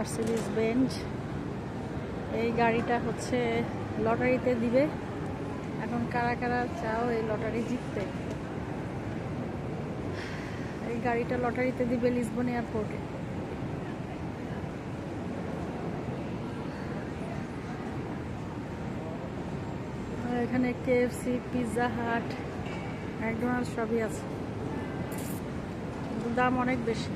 Mercedes Benz. এই গাড়িটা হচ্ছে লটারিতে দিবে। এখন কারা কারা চাও এই লটারি জিততে? এই গাড়িটা লটারিতে দিবে লিসবন এয়ারপোর্টে। এখানে KFC, পিৎজা হাট, ম্যাকডোনাল্ডস সবই আছে, কিন্তু দাম অনেক বেশি।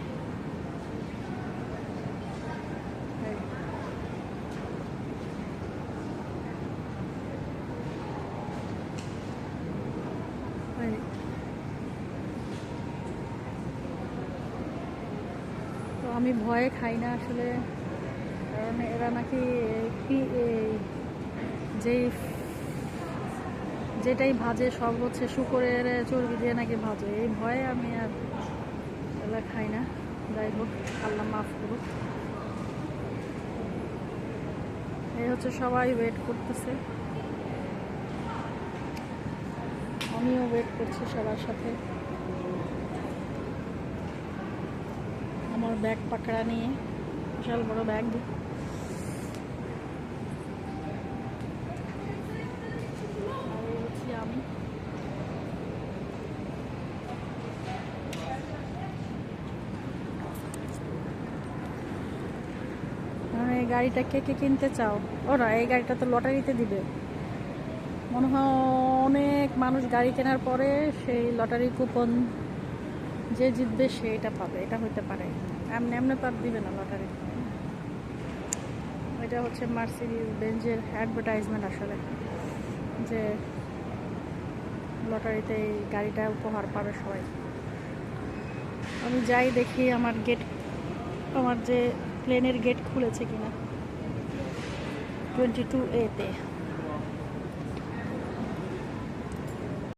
তো আমি ভয়ে খাই না আসলে, কারণ এরা নাকি যেটাই ভাজে সব হচ্ছে শুকরের চর্বি দিয়ে নাকি ভাজে, এই ভয়ে আমি আর এগুলো খাই না। যাই হোক, আল্লাহ মাফ করুক। এই হচ্ছে সবাই ওয়েট করতেছে, আমিও ওয়েট করছি সবার সাথে। আমার ব্যাগ পাকড়া নিয়ে, বিশাল বড় ব্যাগ। আমি এই গাড়িটা কে কে কিনতে চাও? ওরা এই গাড়িটা তো লটারিতে দিবে মনে হয়। অনেক মানুষ গাড়ি কেনার পরে সেই লটারি কুপন যে জিতবে সে এটা পাবে, এটা হতে পারে। এমনি এমনি তো আর দিবে না লটারি। এটা হচ্ছে মার্সিডিজ বেঞ্জের অ্যাডভার্টাইজমেন্ট আসলে, যে লটারিতে এই গাড়িটা উপহার পাবে সবাই। আমি যাই দেখি আমার যে প্লেনের গেট খুলেছে কিনা 22A তে।